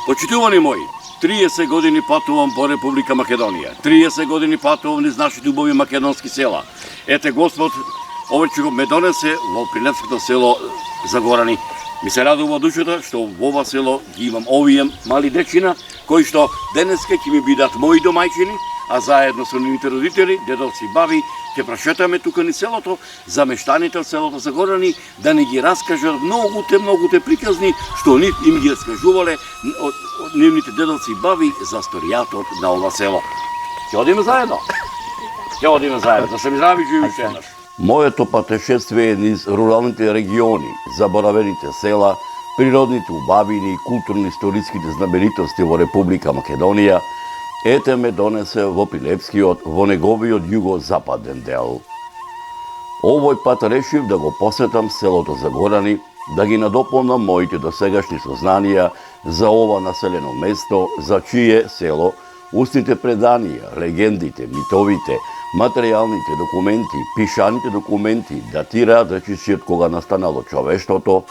Почитувани мои, 30 години патувам по Република Македонија. 30 години патувам низ нашите убави македонски села. Ете Господ овечко ме донесе во Прилепското село Загорани. Ми се радува душата што во ова село ги имам овие мали дечина кои што денеска ќе ми бидат мои домајчини, а заедно со нивните родители, дедовци и баби, ќе прошетаме тука низ селото, за мештаните од селото Загорани, да ни ги раскажат многуте приказни што нив им ги раскажувале од нивните дедовци и баби за историјатот на ова село. Ќе одиме заедно? Ќе одиме заедно, да се ми здрави живи уште еднаш. Моето патешествие низ руралните региони, заборавените села, природните убавини и културно-историските знаменитости во Република Македонија, ете ме донесе во Прилепскиот, во неговиот југо-западен дел. Овој пат решив да го посетам селото Загорани, да ги надополнам моите досегашни сознанија за ова населено место, за чие село устните преданија, легендите, митовите, материјалните документи, пишаните документи датираат речиси од кога настанало човештвото,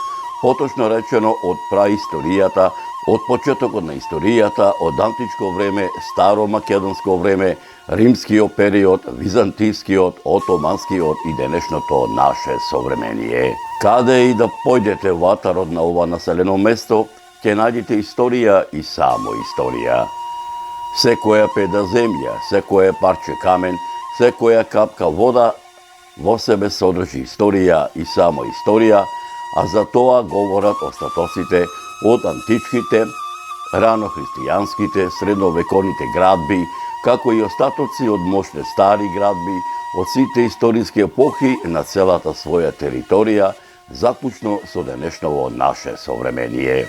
поточно речено од праисторијата, од почетокот на историјата, од античко време, старо македонско време, римскиот период, византискиот, отоманскиот и денешното наше современие. Каде и да појдете во атарот на ова населено место, ќе најдете историја и само историја. Секоја педа земја, секое парче камен, секоја капка вода во себе содржи историја и само историја, а за тоа говорат остатоците од античките, рано-христијанските, средновековните градби, како и остатоци од мощни стари градби, од сите историски епохи на целата своја територија, заклучно со денешново наше современие.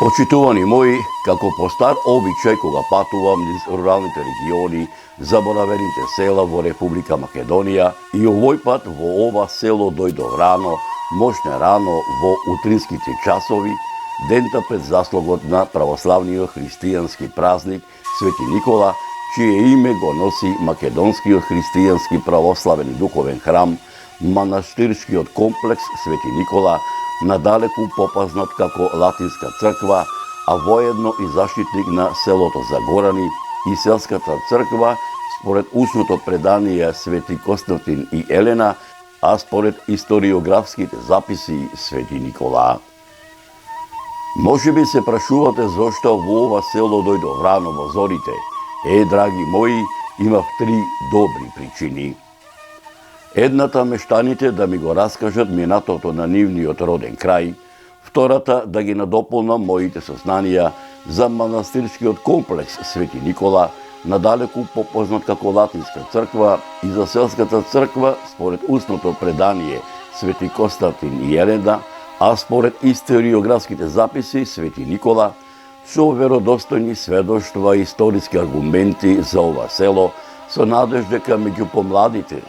Почитувани мои, како по стар обичај кога патувам низ руралните региони, заборавените села во Република Македонија, и овој пат во ова село дојдов рано, мощне рано во утринските часови, дента пред заслогот на православниот христијански празник Свети Никола, чие име го носи македонскиот христијански православен и духовен храм, манастирскиот комплекс Свети Никола, надалеку попознат како Латинска црква, а воедно и заштитник на селото Загорани и селската црква, според устното предание Свети Константин и Елена, а според историографските записи Свети Никола. Може би се прашувате зошто во ова село дојдов рано во зорите. Драги мои, имав 3 добри причини. Едната мештаните да ми го раскажат минатото на нивниот роден крај, втората да ги надополнам моите сознанија за манастирскиот комплекс Свети Никола, надалеку попознат како Латинска црква, и за селската црква според устното предание Свети Константин и Елена, а според историографските записи Свети Никола, со веродостојни сведоштва и историски аргументи за ова село, со надеж дека меѓу помладите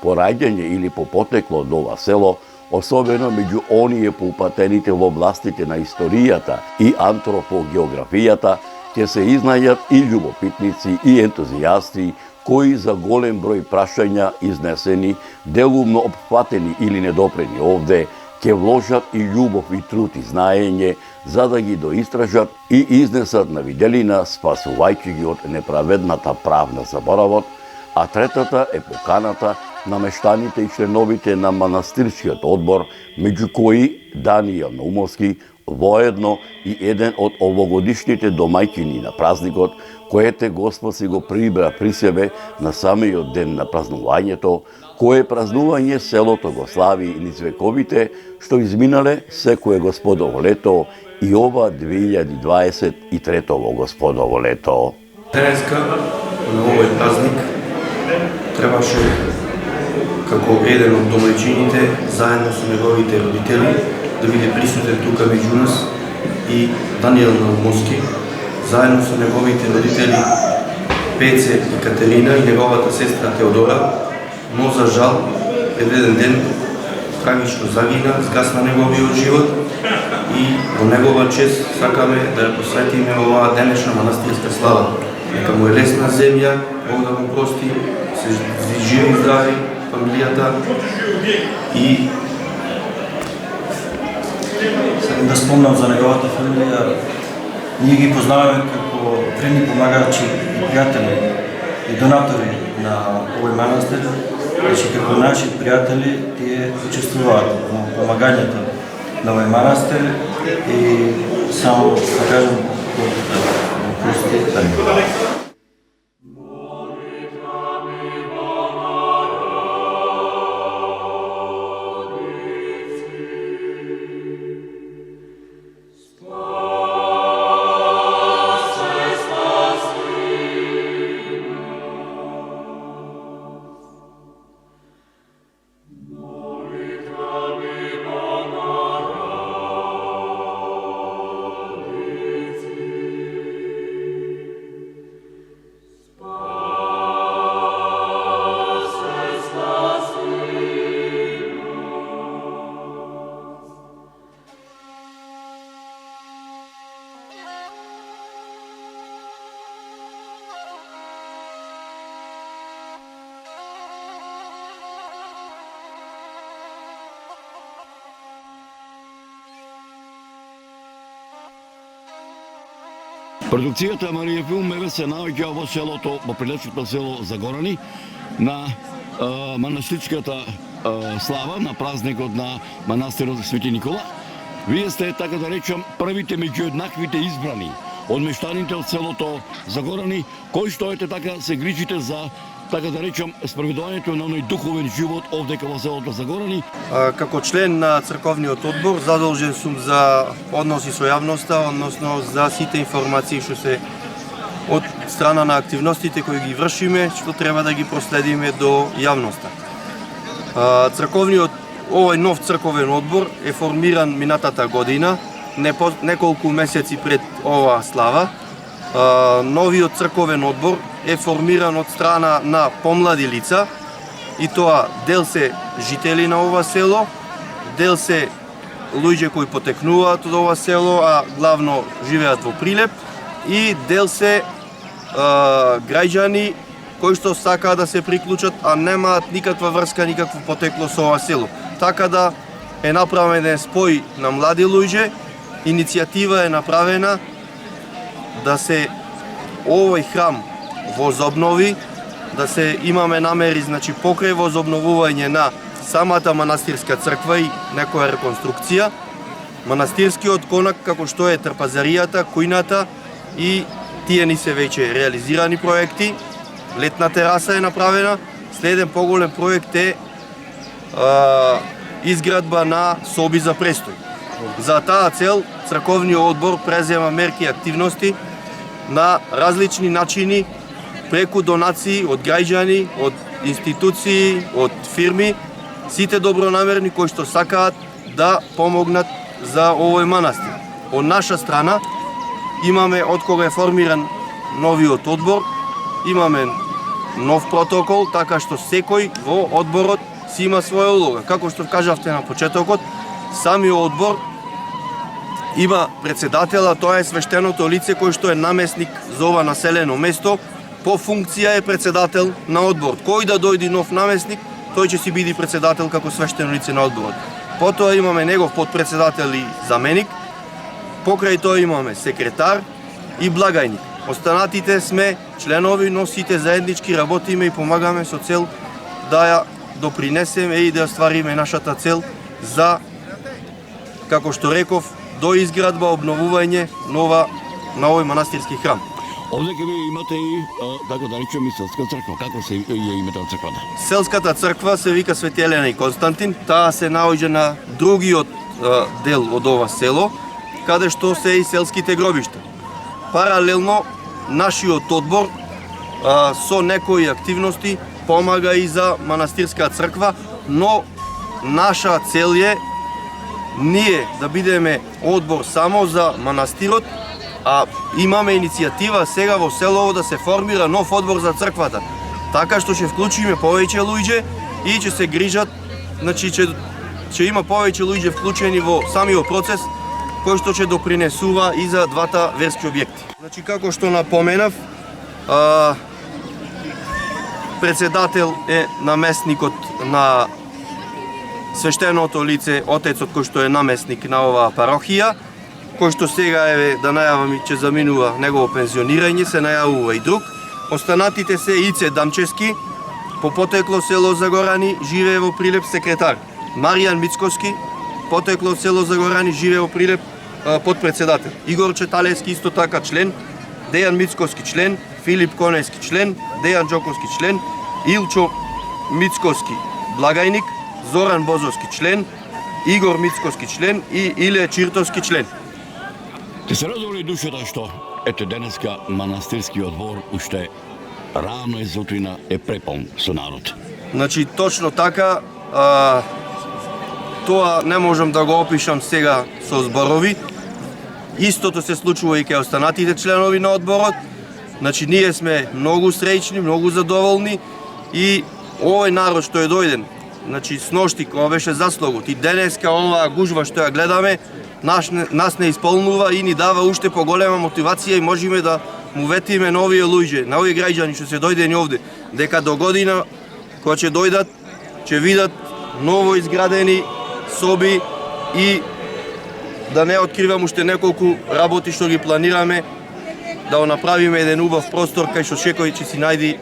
по раѓање или по потекло од ова село, особено меѓу оние поупатените во властите на историјата и антропогеографијата, ќе се изнајдат и љубопитници и ентузијасти кои за голем број прашања изнесени, делумно опфатени или недопрени овде, ќе вложат и љубов и труд и знаење за да ги доистражат и изнесат на виделина, спасувајќи ги од неправедната правна заборавот, а третата е поканата на мештаните и членовите на манастирскиот одбор, меѓу кои Данијел Наумовски, воедно и еден од овогодишните домајќини на празникот, коете Господ си го прибра при себе на самиот ден на празнувањето, кое празнување селото го слави низ вековите, што изминале секое Господово лето и ова 2023 Господово лето. Денеска, на овој празник, требаше како еден од домајчините, заедно со неговите родители, да биде присутен тука меѓу нас и Данијел Наумовски, заедно со неговите родители Пеце и Катерина и неговата сестра Теодора, но за жал, еден ден трагично загина, згасна неговиот живот и во негова чест сакаме да ја посветиме оваа денешна манастирска слава. Нека му е лесна земја, Бог да му прости, се живи здрави фамилијата и да спомнам за неговата фамилија. Ние ги познаваме како вредни помагачи и пријатели и донатори на овој манастир. Значи, како наши пријатели, тие учествуваат во помагањето на овој манастир и само да кажам колку да го прости. Продукцијата Марија Филм МВ се наоѓа во селото, во прилечното село Загорани, на манастирската слава, на празникот на манастирот Свети Никола. Вие сте, така да речам, првите меѓу еднаквите избрани од мештаните од селото Загорани, кои што така се грижите за, така да речам, спроведувањето на оној духовен живот овдека во селото Загорани. Како член на црковниот одбор, задолжен сум за односи со јавноста, односно за сите информации што се од страна на активностите кои ги вршиме, што треба да ги проследиме до јавноста. Овој нов црковен одбор е формиран минатата година, неколку месеци пред оваа слава. Новиот црковен одбор е формиран од страна на помлади лица, и тоа дел се жители на ова село, дел се луѓе кои потекнуваат од ова село, а главно живеат во Прилеп, и дел се граѓани кои што сакаат да се приклучат, а немаат никаква врска, никакво потекло со ова село. Така да е направен еден спој на млади луѓе, иницијатива е направена да се овој храм возобнови, да се имаме намери, значи покрај возобновување на самата манастирска црква и некоја реконструкција, манастирскиот конак како што е трпазаријата, кујната и тие ни се веќе реализирани проекти. Летна тераса е направена, следен поголем проект е изградба на соби за престој. За таа цел црковниот одбор презема мерки и активности на различни начини, преку донации од граѓани, од институции, од фирми, сите добронамерни кои што сакаат да помогнат за овој манастир. Од наша страна имаме, од кога е формиран новиот одбор, имаме нов протокол, така што секој во одборот си има своја улога. Како што кажавте на почетокот, самиот одбор има председател, а тоа е свештеното лице кој што е намесник за ова населено место. По функција е председател на одбор. Кој да дојди нов намесник, тој ќе си биде председател како свештено лице на одборот. Потоа имаме негов подпредседател и заменик. Покрај тоа имаме секретар и благајник. Останатите сме членови, но сите заеднички работиме и помагаме со цел да ја допринесеме и да ствариме нашата цел за, како што реков, до изградба, обновување на овој манастирски храм. Овдека вие имате и, така да речем, и селска црква. Како се ја имате од црквата? Селската црква се вика Свети Елена и Константин. Таа се наоѓа на другиот дел од ова село, каде што се и селските гробишта. Паралелно, нашиот одбор со некои активности помага и за манастирска црква, но наша цел е ние да бидеме одбор само за манастирот, а имаме иницијатива сега во селово да се формира нов одбор за црквата. Така што ќе вклучиме повеќе луѓе и ќе се грижат, значи ќе има повеќе луѓе вклучени во самиот процес, кој што ќе допринесува и за двата верски објекти. Значи, како што напоменав, председател е наместникот на свештеното лице, отецот кој што е наместник на оваа парохија, кој што сега еве да најавам и ќе заминува негово пензионирање, се најавува и друг. Останатите се Ице Дамчевски, по потекло село Загорани, живее во Прилеп, секретар. Маријан Мицковски, потекло село Загорани, живее во Прилеп, подпредседател. Игор Четалевски исто така член, Дејан Мицковски член, Филип Конески член, Дејан Джоковски член, Илчо Мицковски благајник, Зоран Бозовски член, Игор Мицковски член и Иле Чиртовски член. Ти се радували душата што ете денеска манастирскиот двор уште рано изутрина е препон со народ. Значи точно така, тоа не можам да го опишам сега со зборови. Истото се случува и кај останатите членови на одборот. Значи ние сме многу среќни, многу задоволни и овој народ што е дојден, значи сношти кога беше заслогот и денеска оваа гужва што ја гледаме, нас не исполнува и ни дава уште поголема мотивација и можеме да му ветиме на овие луѓе, на овие граѓани што се дојдени овде, дека до година кога ќе дојдат, ќе видат ново изградени соби и да не откривам уште неколку работи што ги планираме, да го направиме еден убав простор кај што секој ќе си најди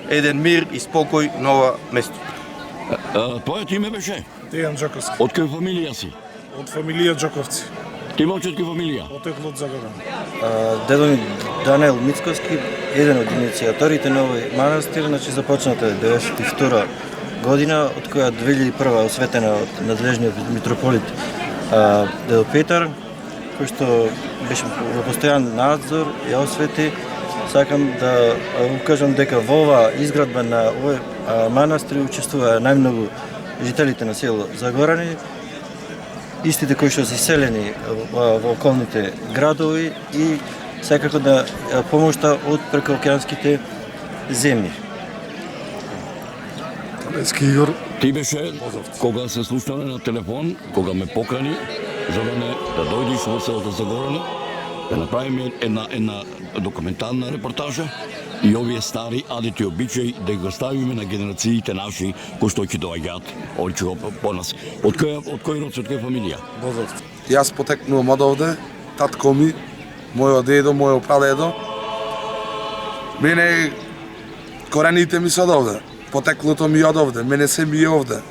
еден мир и спокој на ова место. Твоето име беше? Дејан Джоковски. Од која фамилија си? Од фамилија Джоковци. Ти момче од која фамилија? Потекло од Загорани. Дедо ми Даниел Мицковски, еден од иницијаторите на овој манастир, значи започната 92 година, од која 2001 осветена од надлежниот митрополит Дедо Петар, кој што беше во постојан надзор, ја освети. Сакам да укажам дека во ова изградба на овој манастир учествува најмногу жителите на село Загорани, истите кои што се иселени во околните градови и секако да помошта од прекоокеанските земји. Талески Игор. Ти беше кога се слушнале на телефон, кога ме покани за да дојдеш во селото Загорани, да направиме една документална репортажа и овие стари адити обичаи да ги оставиме на генерациите наши кои што ќе доаѓаат по нас. Од кој род, од која фамилија? Бозовци. Јас потекнувам од овде, татко ми, мојот дедо, мојот прадедо. Мене корените ми се од овде, потеклото ми од овде, мене се ми е овде.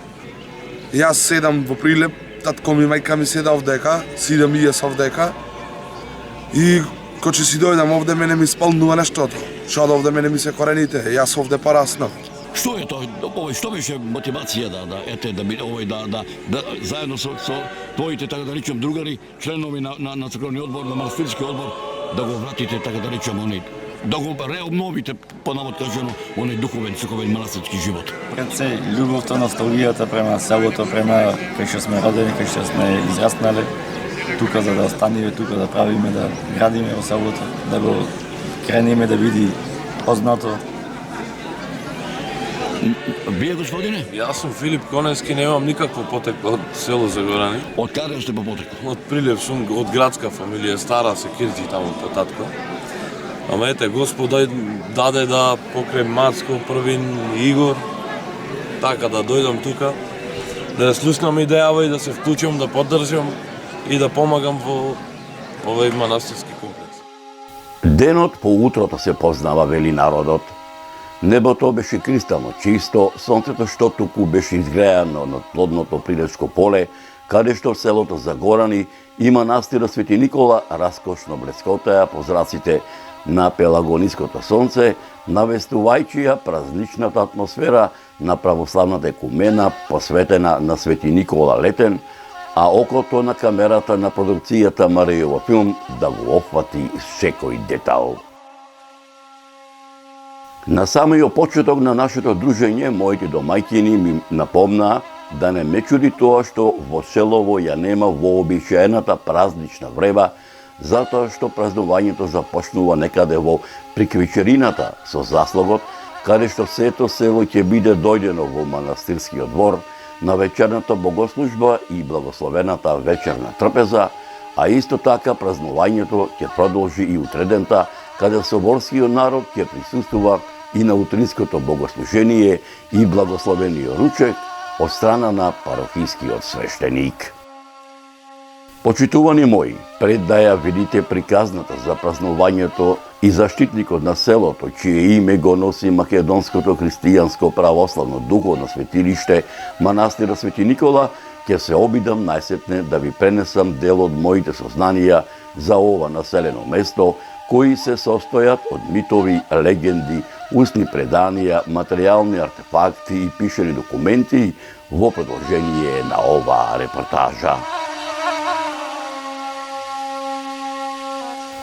Јас седам во Прилеп, татко ми, мајка ми седа овдека, сида ми е со овдека. И кога ќе си дојдам овде, мене ми исполнува нештото. Што од овде мене ми се корените, јас овде пораснав. Што е тоа? Што беше мотивација да заедно со твоите, така да речем, другари, членови на црковниот одбор, на манастирски одбор, да го вратите, така да речем, да го реобновите, понавод кажано, оној духовен, црковен манастирски живот? Пред се, љубовта, носталгијата према селото, према кај што сме родени, кај што сме израснале, тука за да останеме, тука да правиме, да градиме во селото, да го кренеме да биде познато. Вие, господине? Јас сум Филип Конески, немам никакво потекло од село Загорани. Од каде сте по потекло? Од Прилеп сум, од градска фамилија, стара се Кирти таму по татко. Ама ете, Господ даде да покрај Мацко, Првин, Игор, така да дојдам тука, да слушнам идејава и да се вклучам, да поддржам и да помагам во овој манастирски комплекс. Денот по утрото се познава, вели народот. Небото беше кристално чисто, сонцето што туку беше изгреано на плодното Прилепско поле, каде што селото Загорани и манастирот Свети Никола раскошно блескотеа по зраците на пелагониското сонце, навестувајќи ја празничната атмосфера на православната екумена посветена на Свети Никола Летен, а окото на камерата на продукцијата Маријово филм да го опфати секој детал. На самиот почеток на нашето дружење, моите домаќини ми напомнаа да не ме чуди тоа што во селово ја нема вообичаената празнична врева, затоа што празнувањето започнува некаде во приквичерината со заслогот, каде што сето село ќе биде дојдено во манастирскиот двор на вечерната богослужба и благословената вечерна трпеза, а исто така празнувањето ќе продолжи и утредента, каде соборскиот народ ќе присуствува и на утринското богослужение и благословениот ручек од страна на парохискиот свештеник. Почитувани мои, пред да ја видите приказната за празнувањето и заштитникот на селото, чие име го носи Македонското христијанско православно духовно светилиште, манастирот Свети Никола, ќе се обидам најсетне да ви пренесам дел од моите сознанија за ова населено место, кои се состојат од митови, легенди, устни преданија, материјални артефакти и пишени документи во продолжение на оваа репортажа.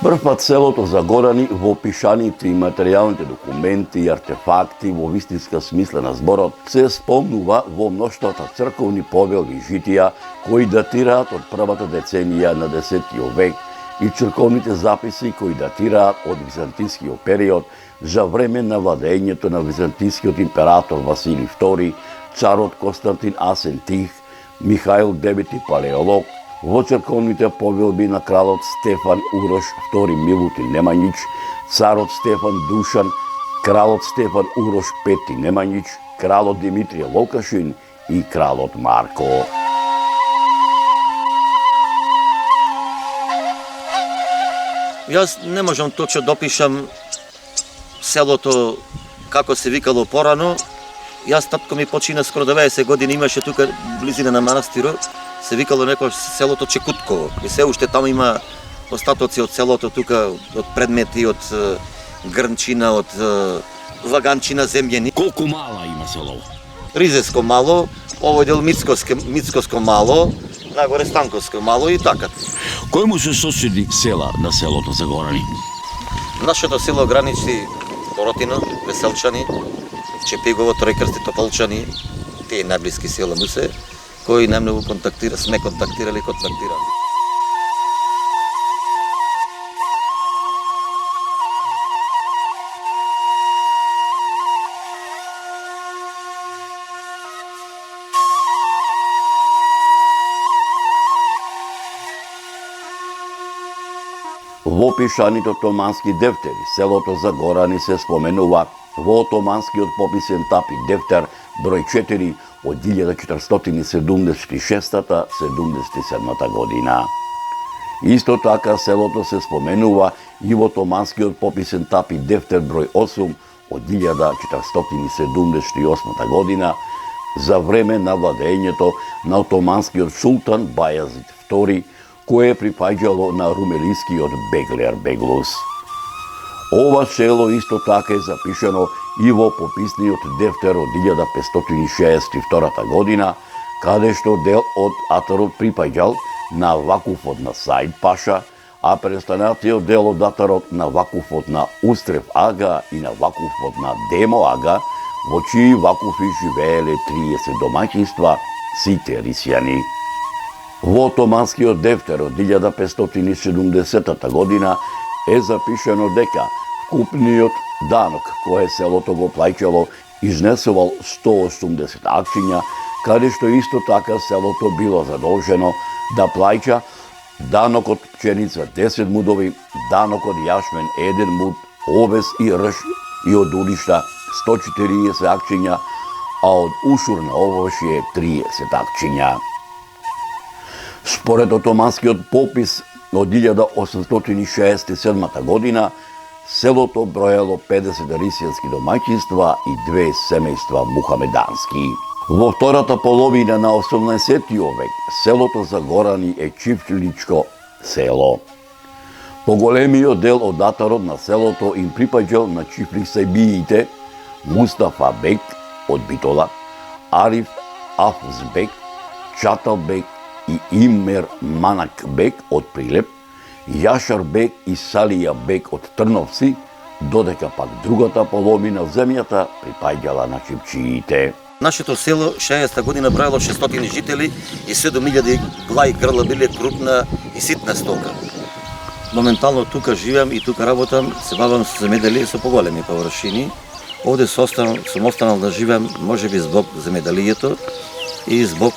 Првпат селото Загорани во пишаните и материјалните документи и артефакти во вистинска смисла на зборот се спомнува во мноштвата црковни повелби и житија кои датираат од првата деценија на 10 век и црковните записи кои датираат од византискиот период за време на владењето на византискиот император Василий II, царот Константин Асен Тих, Михаил Девети Палеолог, во црковните повелби на кралот Стефан Урош II Милутин Немањич, царот Стефан Душан, кралот Стефан Урош V Немањич, кралот Димитрije Локашин и кралот Марко. Јас не можам точно допишам селото како се викало порано. Јас татко ми почина скоро 90 години, имаше тука близина на манастирот, се викало некојаш селото Чекутково. И се уште таму има остатоци од селото тука, од предмети, од грнчина, од ваганчина земјени. Колку мала има село? Ризеско мало, овој дел Мицкоско мало, нагоре Станковско мало и така. Кој му се соседи села на селото Загорани? Нашето село граничи Боротино, Веселчани, Чепигово, Тројкрсти, Тополчани, тие најблиски села му се, кои најмногу сме контактирали. Во пишаните отомански дефтери, селото Загорани се споменува во отоманскиот пописен тапи дефтер број 4 од 1476-77 година. Исто така селото се споменува и во отоманскиот пописен тапи дефтер број 8 од 1478 година за време на владењето на отоманскиот султан Бајазид II, кое припаѓало на румелискиот Беглер Беглус. Ова село исто така е запишено и во пописниот дефтер од 1562 година, каде што дел од атарот припаѓал на вакуфот на Саид Паша, а престанатиот дел од атарот на вакуфот на Устрев Ага и на вакуфот на Демо Ага, во чии вакуфи живееле 30 домаќинства, сите рисјани. Во отоманскиот дефтер од 1570 година е запишено дека вкупниот данок кое селото го плаќало изнесувал 180 акчиња, каде што исто така селото било задолжено да плаќа данок од пченица 10 мудови, данок од јашмен 1 муд, овес и рж и од улишта 140 акчиња, а од ушур на овошје 30 акчиња. Според отоманскиот попис од 1867 година, селото броело 50 рисјански домаќинства и 2 семејства мухамедански. Во втората половина на 18 век, селото Загорани е чифличко село. Поголемиот дел од атарот на селото им припаѓал на чифлисајбиите Мустафа бек од Битола, Ариф Афуз бек, Чатал бек и Имер Манак бек од Прилеп, Јашар бек и Салија бек од Трновци, додека пак другата половина од земјата припаѓала на чипчиите. Нашето село 60-та година браело 600 жители и 7000 глаи грла биле крупна и ситна стока. Моментално тука живеам и тука работам, се бавам со земјоделие со поголеми површини. Овде сум останал да живеам можеби због земјоделието и због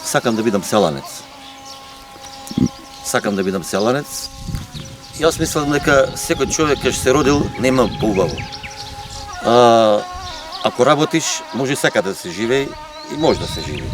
сакам да бидам селанец. Јас мислам дека секој човек кај се родил нема поубаво. Ако работиш, може секаде да се живее и може да се живее.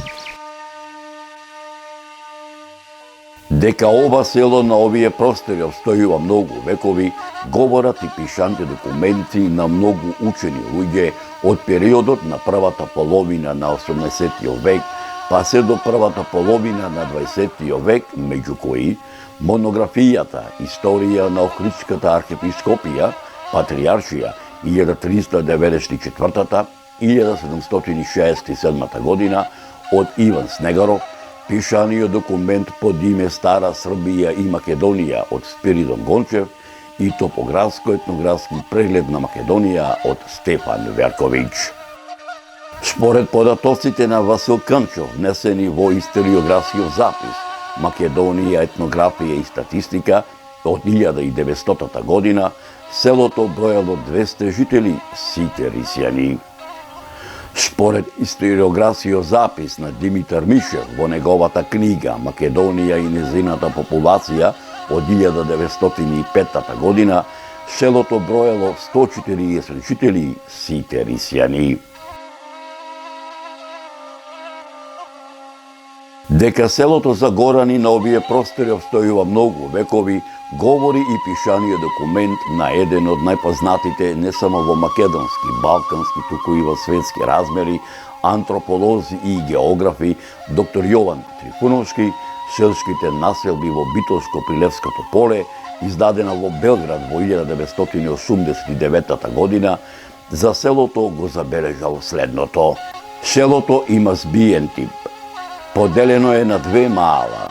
Дека ова село на овие простори обстојува многу векови, говорат и пишаните документи на многу учени луѓе од периодот на првата половина на 18 век, па се до првата половина на 20 век, меѓу кои монографијата Историја на Охридската архиепископија, Патриаршија 1394-1767 година од Иван Снегаров, пишаниот документ под име Стара Србија и Македонија од Спиридон Гончев и топографско-етнографски преглед на Македонија од Стефан Верковиќ. Според податоците на Васил Канчов, внесени во историографскиот запис Македонија, етнографија и статистика од 1900 година, селото броело 200 жители, сите рисјани. Според историографскиот запис на Димитар Мишев во неговата книга Македонија и незината популација од 1905 година, селото броело 140 жители, сите рисјани. Дека селото Загорани на овие простори обстојува многу векови, говори и пишаниот документ на еден од најпознатите не само во македонски, балкански, туку и во светски размери, антрополози и географи, доктор Јован Трифуновски, селските населби во Битолско-Прилевското поле, издадена во Белград во 1989 година, за селото го забележал следното. Селото има збиен тип. Поделено е на две маала.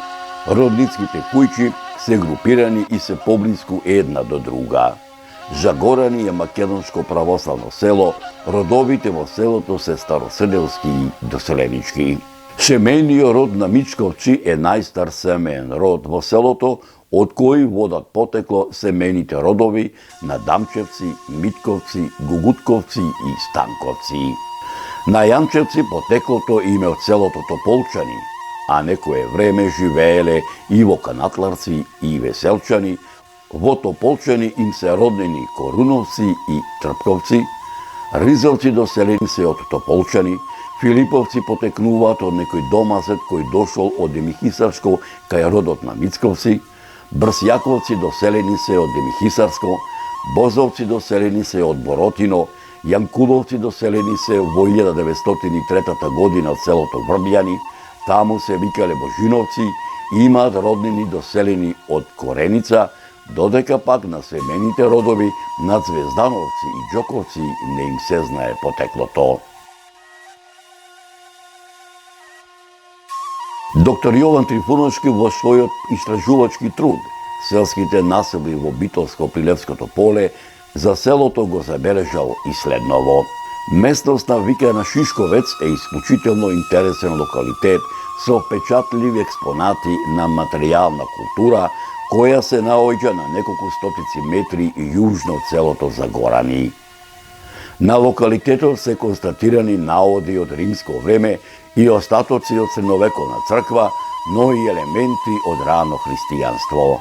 Родницките куќи се групирани и се поблиску една до друга. Жагорани е македонско православно село, родовите во селото се старосрделски и доселенички. Семејниот род на Мичковци е најстар семеен род во селото, од кои водат потекло семејните родови на Дамчевци, Митковци, Гугутковци и Станковци. На Јанчевци потеклото име од селото Тополчани, а некое време живееле и во Канатларци и Веселчани, во Тополчани им се роднени Коруновци и Трпковци, Ризовци доселени се од Тополчани, Филиповци потекнуваат од некој домазет кој дошол од Демихисарско кај родот на Мицковци, Брсјаковци доселени се од Демихисарско, Бозовци доселени се од Боротино, Јанкуловци доселени се во 1903 година од селото Врбјани, таму се викале Божиновци и имаат роднини доселени од Кореница, додека пак на семените родови на Звездановци и Џоковци не им се знае потеклото. Доктор Јован Трифуновски во својот истражувачки труд "Селските населби во Битолско-Прилевското поле" за селото го забележал и следново. Местноста викана Шишковец е исклучително интересен локалитет со впечатливи експонати на материјална култура, која се наоѓа на неколку стотици метри јужно од селото Загорани. На локалитетот се констатирани наоди од римско време и остатоци од средновековна црква, но и елементи од рано христијанство.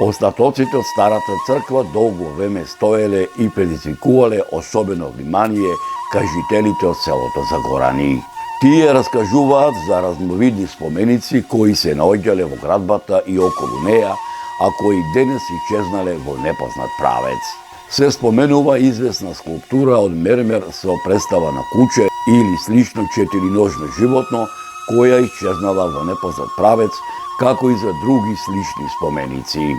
Остатоците од старата црква долго време стоеле и предизвикувале особено внимание кај жителите од селото Загорани. Тие раскажуваат за разновидни споменици кои се наоѓале во градбата и околу неа, а кои денес исчезнале во непознат правец. Се споменува известна скулптура од мермер со представа на куче или слично четириножно животно, која исчезнала во непознат правец, како и за други слични споменици.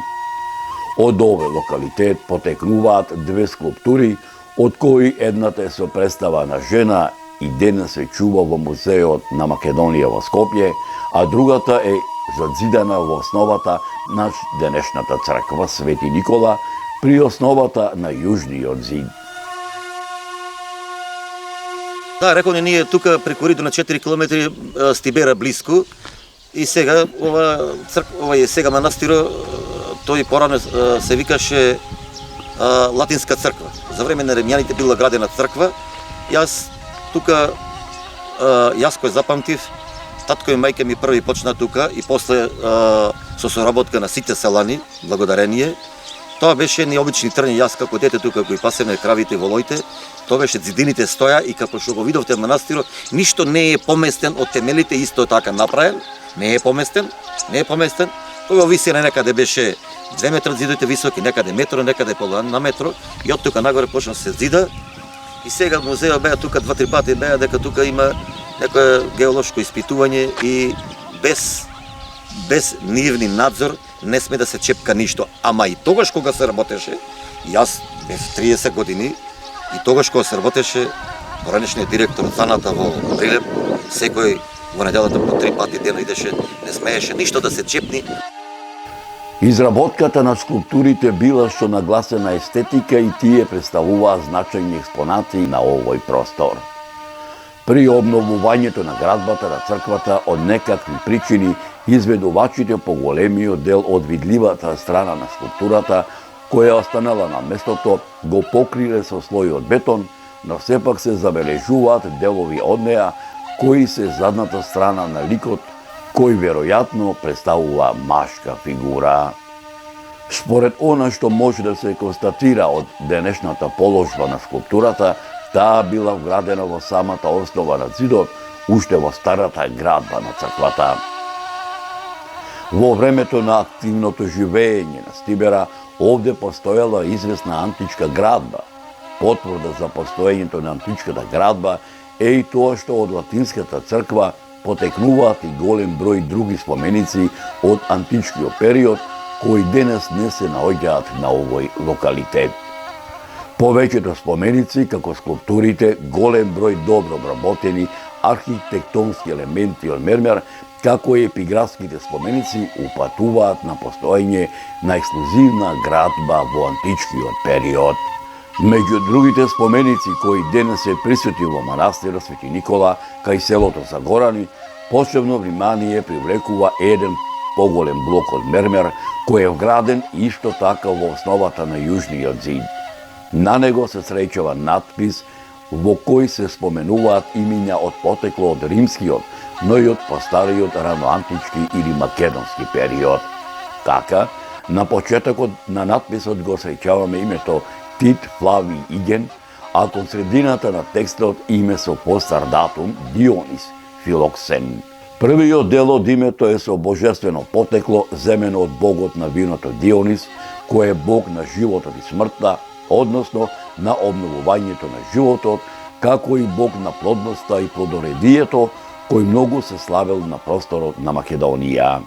Од овој локалитет потекнуваат две скулптури, од кои едната е со представа на жена и денес се чува во музеот на Македонија во Скопје, а другата е задзидана во основата на денешната црква Свети Никола, при основата на јужниот зид. Да, реконе ние тука при коридор на 4 километри Стибера блиску и сега ова сега манастиро, тој порано се викаше Латинска црква. За време на римјаните била градена црква. Јас тука кој запамтив, татко и мајка ми први почна тука и после со соработка на сите селани, благодарение, Тоа беше необични трни. Јас како дете тука кој пасеме кравите во лоите, тоа беше зидините стоја и како што го видовте манастирот, ништо не е поместен од темелите, исто така направен, не е поместен. Тоа виси на некаде беше 2 метра зидовите високи, некаде метро, некаде половина метро, и од тука нагоре почна се зида. И сега музеот беа тука 2-3 пати беа дека тука има некое геолошко испитување и без нивни надзор не сме да се чепка ништо. Ама и тогаш кога се работеше, јас бев 30 години, и тогаш кога се работеше, поранешниот директор Заната во Прилеп, секој во неделата по 3 пати дена идеше, не смееше ништо да се чепни. Изработката на скулптурите била што нагласена естетика и тие представуваа значајни експонати на овој простор. При обновувањето на градбата на црквата од некакви причини, изведувачите по големиот дел од видливата страна на скулптурата, која останала на местото, го покриле со слој од бетон, но сепак се забележуваат делови од неа, кои се задната страна на ликот, кој веројатно представува машка фигура. Според она што може да се констатира од денешната положба на скулптурата, таа била вградена во самата основа на зидот, уште во старата градба на црквата. Во времето на активното живење на Стибера, овде постоела известна античка градба. Потврда за постоењето на античката градба е и тоа што од латинската црква потекнуваат и голем број други споменици од античкиот период, кои денес не се наоѓаат на овој локалитет. Повеќето споменици, како скулптурите, голем број добро обработени архитектонски елементи од мермер, како и епиграфските споменици, упатуваат на постоење на ексклузивна градба во античкиот период. Меѓу другите споменици кои денес се присутни во манастирот Свети Никола кај селото Загорани, посебно внимание привлекува еден поголем блок од мермер кој е вграден исто така во основата на јужниот зид. На него се среќава надпис во кој се споменуваат имиња од потекло од римскиот, но и од постариот раноантички или македонски период. Така, на почетокот на надписот го среќаваме името Тит Флавий Иген, а кон средината на текстот име со постар датум Дионис Филоксен. Првиот дел од името е со божествено потекло, земено од богот на виното Дионис, кој е бог на животот и смртта, односно на обновувањето на животот, како и бог на плодноста и плодоредието, кој многу се славел на просторот на Македонија.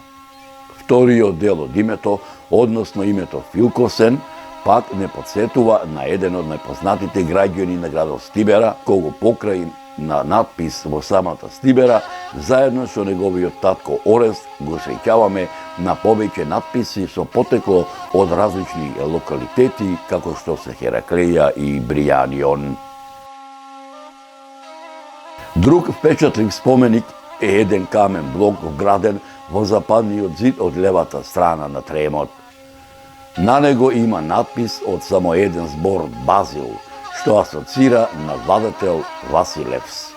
Вториот дел од името, односно името Филкосен, пак не подсетува на еден од најпознатите граѓани на градот Стибера, кого покрај на надпис во самата Стибера, заедно со неговиот татко Орест, го среќаваме на повеќе надписи со потекло од различни локалитети, како што се Хераклеја и Бријанион. Друг впечатлив споменик е еден камен блок вграден во западниот зид од левата страна на тремот. На него има надпис од само еден збор Базил, што асоцира на владетел Василевс.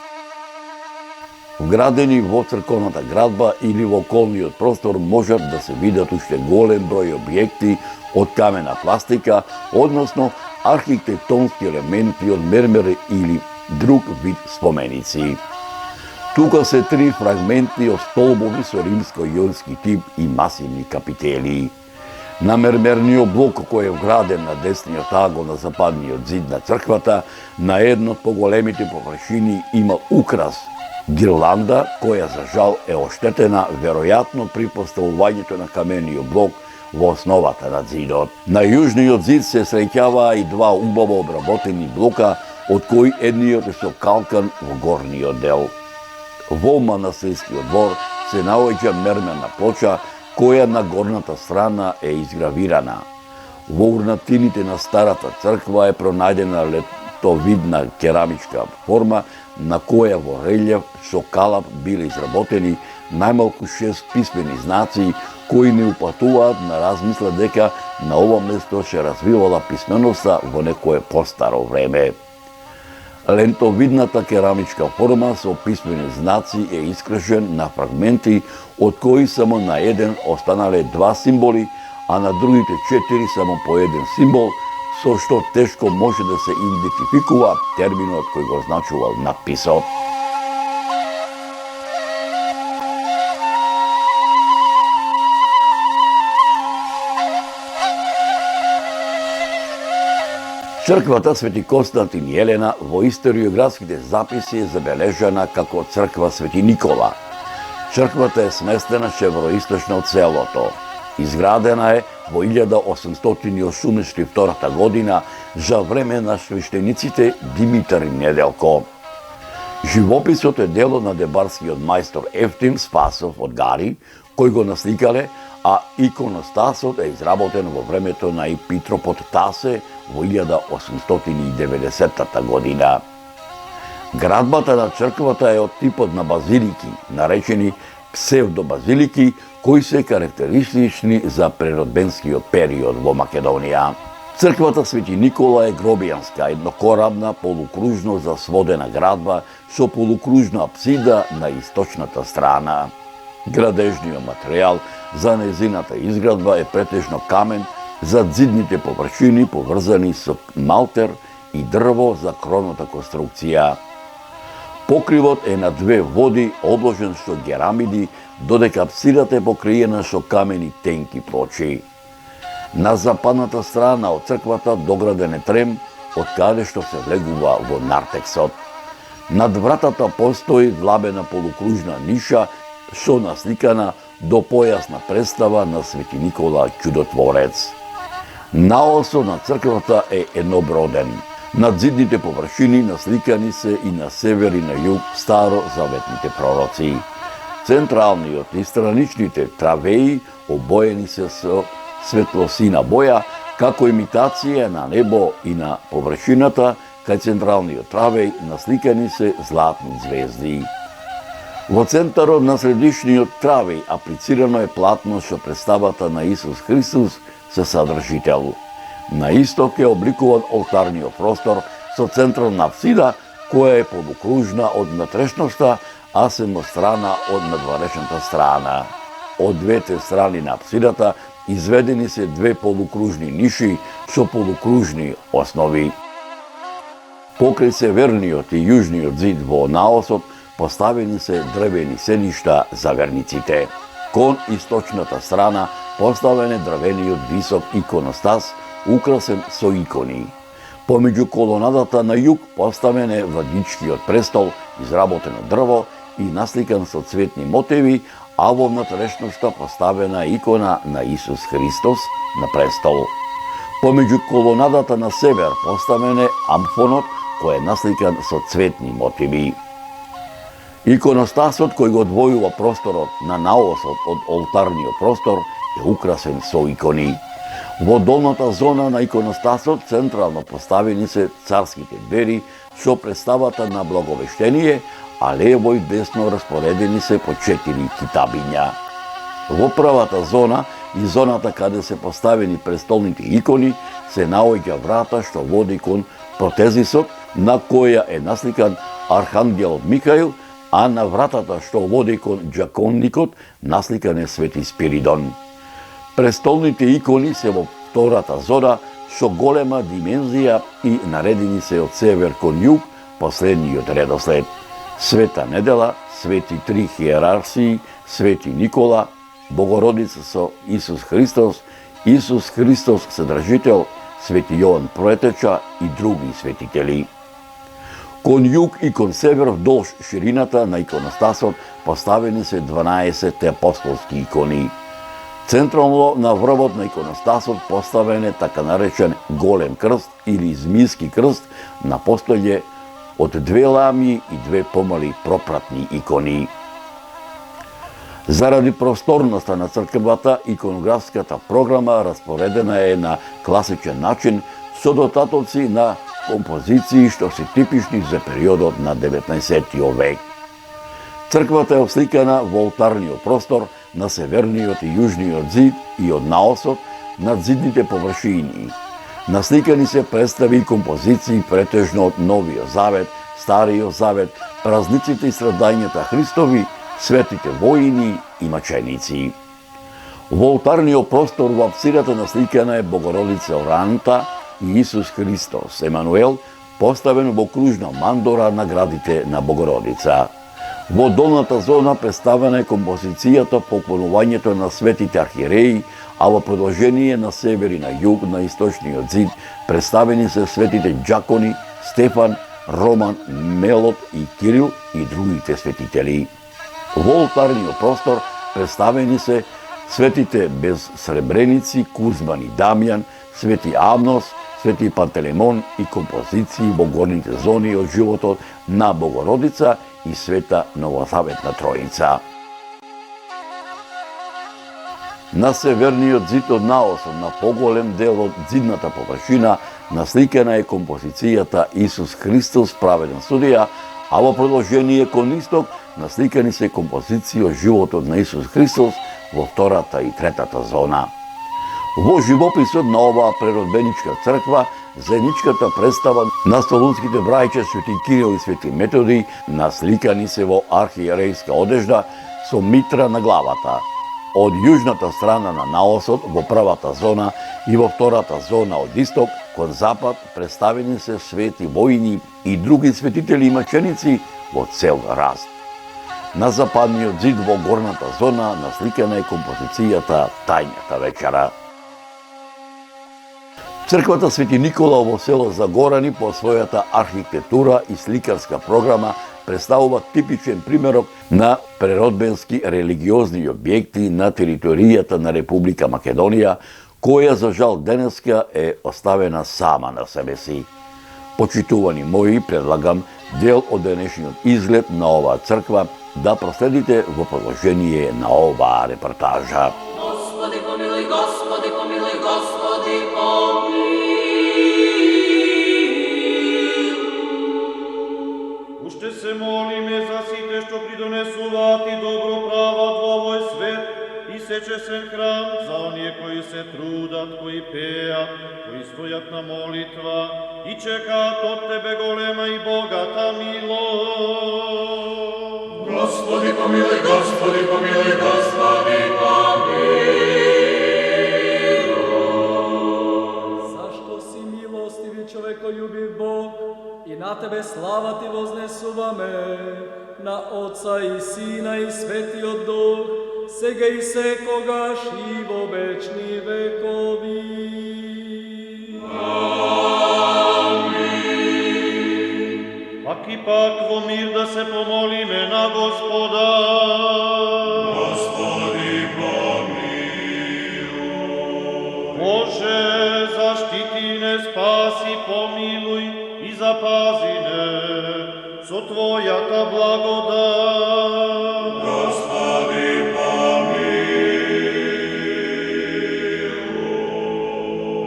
Вградени во црковната градба или во околниот простор можат да се видат уште голем број објекти од камена пластика, односно архитектонски елементи од мермер или друг вид споменици. Тука се 3 фрагменти од столбови со римско-јонски тип и масивни капители. На мермерниот блок кој е вграден на десниот агол на западниот зид на црквата, на едно од поголемите површини има украс, гирланда, која за жал е оштетена веројатно при поставувањето на камениот блок во основата на зидот. На јужниот зид се среќаваа и 2 убаво обработени блока, од кои едниот е со калкан во горниот дел. Во манастирскиот двор се наоѓа мермерна плоча, која на горната страна е изгравирана. Во урнатините на старата црква е пронајдена летовидна керамичка форма, на која во релјеф со калап биле изработени најмалку 6 писмени знаци, кои не упатуваат на размисла дека на ова место се развивала писменоста во некое постаро време. Лентовидната керамичка форма со писмени знаци е искршен на фрагменти, од кои само на еден останале 2 символи, а на другите 4 само по еден символ, со што тешко може да се идентификува терминот кој го означувал надписот. Црквата Свети Константин и Елена во историографските записи е забележана како црква Свети Никола. Црквата е сместена североисточно од селото. Изградена е во 1882 година за време на свештениците Димитар и Неделко. Живописот е дело на дебарскиот мајстор Ефтим Спасов од Гари, кој го насликале, а иконостасот е изработен во времето на епитропот Тасе во 1890 година. Градбата на црквата е од типот на базилики, наречени псевдобазилики, кои се карактеристични за преродбенскиот период во Македонија. Црквата Свети Никола е гробијанска, еднокорабна, полукружно засводена градба со полукружна апсида на источната страна. Градежниот материјал за незината изградба е претежно камен, за зидните површини поврзани со малтер и дрво за кровната конструкција. Покривот е на 2 води, обложен со керамиди, додека апсидата е покриена со камени тенки плочи. На западната страна од црквата дограден е трем, од каде што се влегува во нартексот. Над вратата постои длабена полукружна ниша со насликана до појасна представа на Свети Никола Чудотворец. Наосот на црквата е едноброден. Над зидните површини насликани се и на север и на југ старозаветните пророци. Централниот и страничните травеи обоени се со светлосина боја, како имитација на небо и на површината, кај централниот травеј насликани се златни звезди. Во центарот на средишниот травеј аплицирано е платно со представата на Исус Христос со содржител. На исток е обликуван олтарниот простор со централна апсида, која е полукружна од внатрешноста, а семострана од надворешната страна. Од двете страни на апсидата изведени се 2 полукружни ниши со полукружни основи. Покрај северниот и јужниот зид во наосот поставени се дрвени сеништа за верниците. Кон источната страна поставен е дрвениот висок иконостас, украсен со икони. Помеѓу колонадата на југ поставен е владичкиот престол, изработен од дрво и насликан со цветни мотиви, а во внатрешноста поставена икона на Исус Христос на престол. Помеѓу колонадата на север поставен е амфонот, кој е насликан со цветни мотиви. Иконостасот кој го одвојува просторот на наосот од олтарниот простор е украсен со икони. Во долната зона на иконостасот централно поставени се царските двери со представата на благовештение, а лево и десно распоредени се по 4 китабиња. Во првата зона и зоната каде се поставени престолните икони се наоѓа врата што води кон протезисот, на која е насликан архангелот Михаил, а на вратата што води кон џаконникот насликан е Свети Спиридон. Престолните икони се во втората зона со голема димензија и наредени се од север кон југ по следниот редослед: Света Недела, Свети 3 хиерарсии, Свети Никола, Богородица со Исус Христос, Исус Христос Содржител, Свети Јован Проетеча и други светители. Кон југ и кон север вдолж ширината на иконостасот поставени се 12 апостолски икони. Централно на врвот на иконостасот поставен е така наречен голем крст или змијски крст на постолје од 2 лами и 2 помали пропратни икони. Заради просторноста на црквата, иконографската програма распоредена е на класичен начин со дотатоци на композиции што се типични за периодот на 19 век. Црквата е осликана во олтарниот простор на северниот и јужниот зид и од наосот над зидните површини. Насликани се представи и композиции претежно од Новиот Завет, Стариот Завет, празниците и страдањата Христови, светите воини и маченици. Во олтарниот простор во апсидата насликана е Богородица Оранта и Исус Христос, Емануел, поставен во кружна мандора на градите на Богородица. Во долната зона представена е композицијата поклонувањето на светите архиереи, а во продолжение на север и на југ на источниот зид представени се светите џакони Стефан, Роман, Мелот и Кирил и другите светители. Во олтарниот простор представени се светите без сребреници Кузман и Дамјан, свети Амнос, свети Пантелеймон и композиции во горните зони од животот на Богородица и света Новозаветна Троица. На северниот зид од наосот на поголем дел од зидната површина насликана е композицијата Исус Христос праведен судија, а во продолжение кон исток насликани се композиции од животот на Исус Христос во втората и третата зона. Во живописот на оваа преродбеничка црква, заедничката представа на солунските браќа Свети Кирил и Свети Методи насликани се во архиерејска одежда со митра на главата. Од јужната страна на наосот во првата зона и во втората зона од исток кон запад представени се свети војни и други светители и маченици во цел раст. На западниот зид во горната зона насликана е композицијата Тајната вечера. Црквата Свети Никола во село Загорани по својата архитектура и сликарска програма представува типичен примерок на преродбенски религиозни објекти на територијата на Република Македонија, која за жал денеска е оставена сама на себе си. Почитувани мои, предлагам дел од денешниот изглед на оваа црква да проследите во продолжение на оваа репортажа. Господи помилуј, Господи помилуј, Господи помилуј. Уште се молиме за сите што придонесуваат и добро прават во овој свет и се чесен храм, за оние кои се трудат, кои пеат, кои стојат на молитва и чекаат од Тебе голема и богата милост. Господи помилуј, Господи помилуј, Господи помилуј. Зашто си милостиви човекољубив Бог и на Тебе слава Ти вознесуваме, на Отца и Сина и Светиот Дух, сега и секогаш и во вечни векови. Пак и пак во мир да се помолиме на Господа. Господи помилуј. Боже, заштити не, спаси, помилуј и запази не со Твојата благодат. Господи помилуј.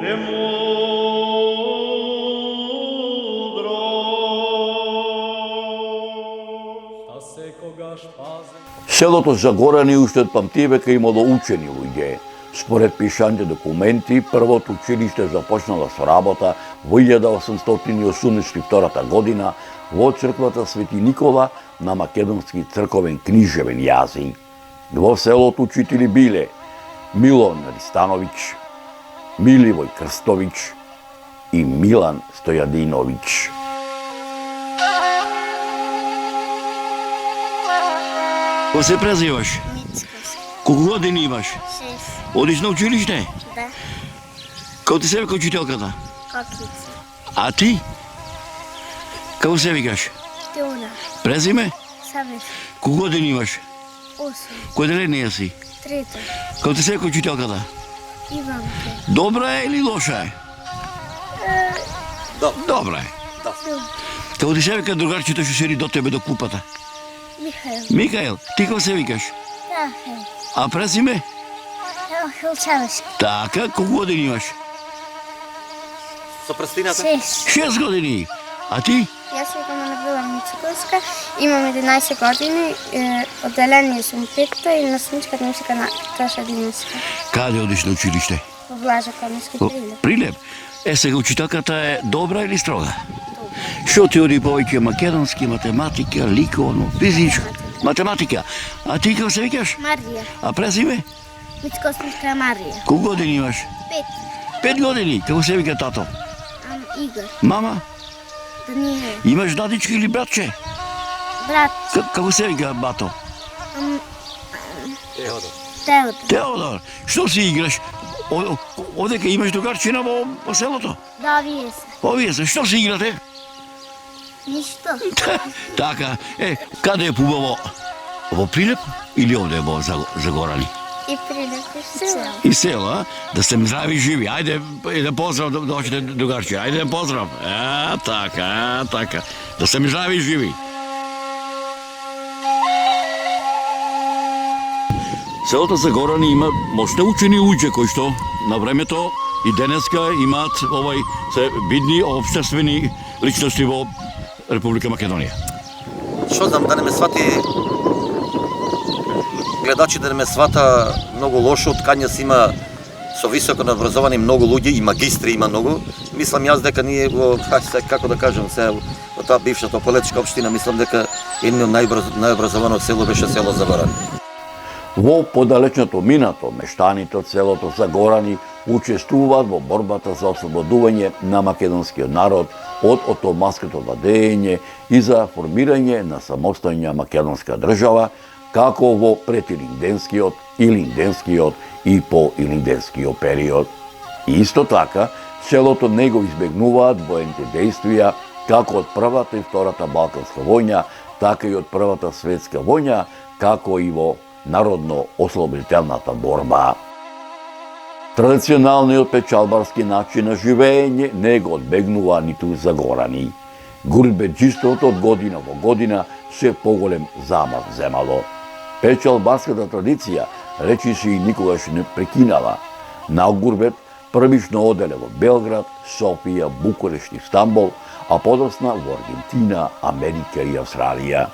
Премудрост. Да секогаш пази. Селото Загорани уште од памтивека имало учени луѓе. Според пишаните документи, првото училиште започнало со работа во 1882 година во црквата Свети Никола на македонски црковен книжевен јазик. Во селото учители биле Милон Ристановиќ, Миливој Крстовиќ и Милан Стојадиновиќ. Ко се презиваш? Колку години имаш? 6. Одиш на училиште? Да. Како ти се вика учителката? Кокица. А ти? Како се викаш? Теона. Презиме? Савес. Колку години имаш? 8. Кој деленија си? 3. Како ти се вика учителката? Иванке. Добра е или лоша е? Добра е. Како ти се вика другарчето што седи до тебе до купата? Михаил. Микаел, ти како се викаш? Рахел. А презиме? Рахел Чавешки. Така, колку години имаш? Со прстината? 6. 6 години. А ти? Јас викам Анабела Мицковска, имам 11 години, одделение сум петто и наследничка музика на Тоша Диневска. Каде одиш на училиште? Во Блажа Комиски Прилеп. Прилеп. Сега учителката е добра или строга? Што ти оди повеќе македонски, математика, ликовно, физичко, математика. А ти како се викаш? Марија. А презиме? Мицкосничка Марија. Колку години имаш? 5. 5 години. Како се вика тато? Игор. Мама? Даниел. Имаш дадички или братче? Брат. Како се вика бато? Теодор. Теодор. Што си играш? Одека имаш другарчина во селото? Да, овие се. Овие се. Што си играте? Ништо. Така. Каде е побаво? Во Прилеп или овде во Загорани? И Прилеп и села. И села, да сте здрави и живи. Ајде, да поздрав да дојдете другарче. Ајде поздрав. Така. Да сте здрави и живи. Селото Загорани има мощни учени луѓе кои што на времето и денеска имаат се видни општествени личности во Република Македонија. Што знам, да не ме свати гледачи, да не ме свата многу лошо, ткања си има со високо образовани многу луѓе и магистри има многу. Мислам јас дека ние во како да кажам се во таа бившата Полетичка општина, мислам дека едно од најобразовано село беше село Загорани. Во подалечното минато, мештаните од селото Загорани учествуваат во борбата за ослободување на македонскиот народ од отоманското владење и за формирање на самостојна македонска држава, како во претилинденскиот, илинденскиот и поилинденскиот период. И исто така, селото не го избегнуваат воените действија како од Првата и Втората Балканска војна, така и од Првата светска војна, како и во народно-ослободителната борба. Традиционалниот печалбарски начин на живење не го одбегнува ниту Загорани. Гурбеџиството од година во година се поголем замах земало. Печалбарската традиција речиси и никогаш не прекинала. На гурбет првично оделе во Белград, Софија, Букурешт и Стамбул, а подосна во Аргентина, Америка и Австралија.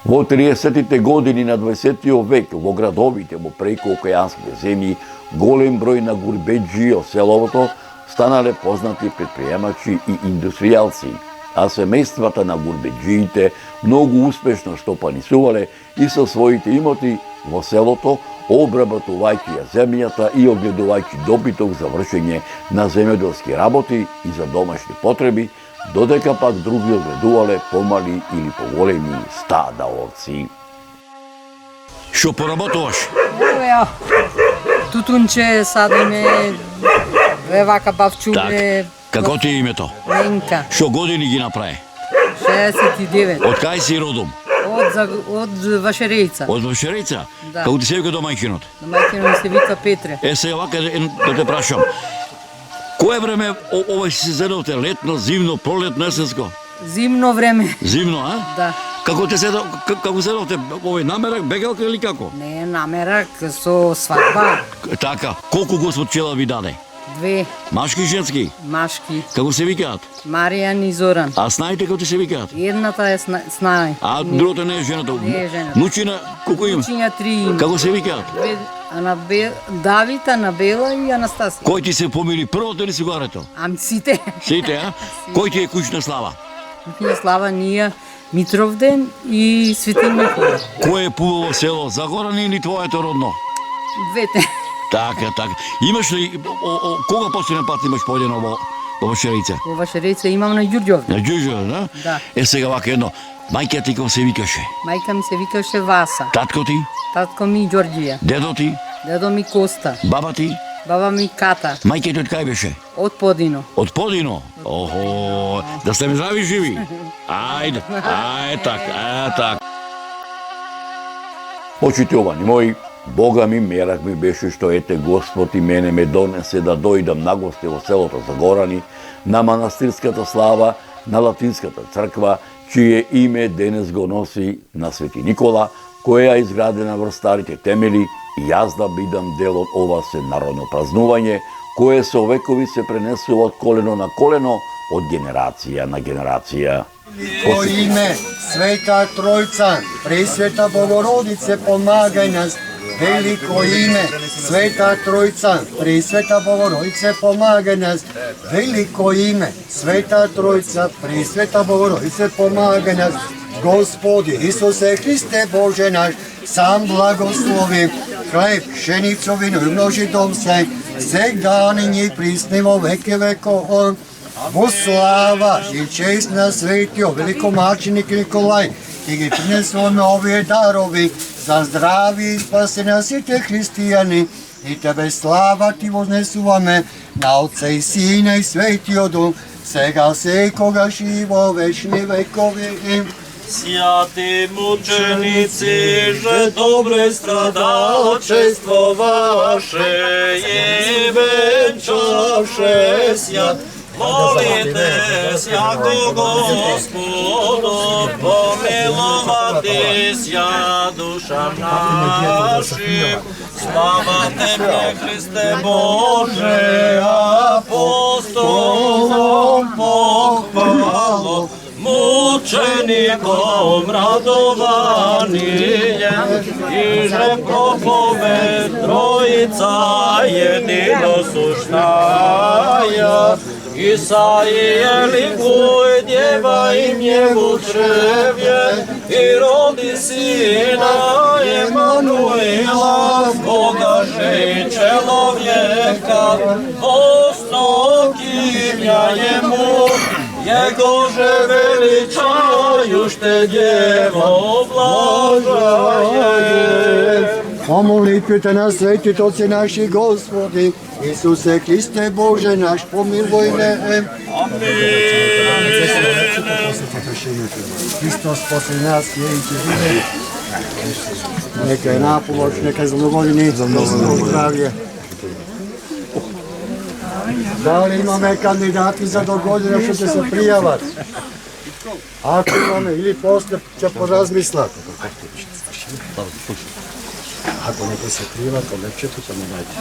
Во 30-тите години на 20 век во градовите во преко-океанските земји голем број на гурбеџи од селото станале познати предприемачи и индустријалци, а семејствата на гурбеџиите многу успешно стопанисувале и со своите имоти во селото, обработувајќи ја земјата и огледувајќи добиток за вршење на земјоделски работи и за домашни потреби, додека пак други огледувале помали или поголеми стада овци. Што поработуваш? Ево, тутунче садиме, вака бавчуме. Како ти е името? Ленка. Што години ги направи? 69. Од кај си родом? Од Вашерејца. Од Вашерејца? Да. Како ти се вика домајчинот? Домајчинот се вика Петре. Се вака да те прашам. Кое време овој си седовте? Летно, зимно, пролетно, есенско? Зимно време. Зимно, а? Да. Како седовте? Овој намерак, бегалка или како? Не, намерак со свадба. Така. Колку Господ чела ви даде? 2. Машки и женски? Машки. Како се викаат? Маријан и Зоран. А знаете како се викаат? Едната е Снај. А другото не е жената? Не е жената. Нучина, колку има? Нучина 3 има. Како се викаат? Давид, Анабела и Анастасија. Кој ти се помили првото или сигарето? Сите. Сите, а? Кој ти е куќна слава? Куќна слава ние Митровден и Свети Никола. Кој е пубаво село, Загорани или твоето родно? Двете. Така. Имаш ли, кога последен пат имаш поедено во Вашерејца? Во Вашерејца имам на Ѓурѓовден. На Ѓурѓовден, да? Да. Сега вака едно, мајка ти како се викаше? Мајка ми се викаше Васа. Татко ти? Татко ми Ѓорѓија. Дедо ти? Дедо ми Коста. Баба ти? Баба ми Ката. Мајка ти од кај беше? Од Подино. Од Подино? Охо, да сте ми здрави и живи. Ајде, така. Почитувани мои, Бога ми мерак ми беше што ете Господ и мене ме донесе да дојдам на гости во селото Загорани, на манастирската слава, на латинската црква, чие име денес го носи на Свети Никола, која е изградена врз старите темели, и јас да бидам дел од ова сенародно празнување, кое со векови се пренесува од колено на колено, од генерација на генерација. Во име Света Тројца, Пресвета Богородице, помагај нас. Велико име Света Тројца, Пресвета Богородице, помагај нас. Велико име Света Тројца, Пресвета Богородице, помагај нас. Господи Исусе Христе Боже наш, сам благослови хлеб, пшеницу, вино и множитом се, сега нині и присно во веки веков. Во слава и чест на светиот великомаченик Николај, и ги принесуваме овие дарови за здравие и спасе на сите христијани. И Тебе слава Ти вознесуваме на Отца и Сина и Светиот Дух, сега секогаш и во вечни векови. Святи мучениci, že dobre stradalčestvo vaše i venčavše sja, molite jako Gospodu, pomilovati sja dušam našim. Slava Tebi, Hriste Bože, apostolom pohvalo, mučenikom radovanjem, i že propove Trojica jedino suštaja. Isaije likuj djeva im njegovu črevje, i rodi sina Emanuela, Boga že i čelovjeka, ostokivlja jemu, Jego že veličajušte djevo blažaje. O molitвите на светите Отци наши Господи, Исусе Христе Боже наш, помилуй ме. Христос после нас јејте виде. Нека е наполош, нека е за много години, за много здравје. Дали имаме кандидати за до година што ќе се пријават? Ако имаме или после ќе поразмислат. Ако некој се прива, то лепчето ќе му најде.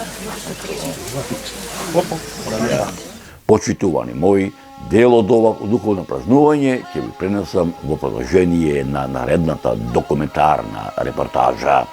Почитувани мои, дел од ова духовно празнување ќе ви пренесам во продолжение на наредната документарна репортажа.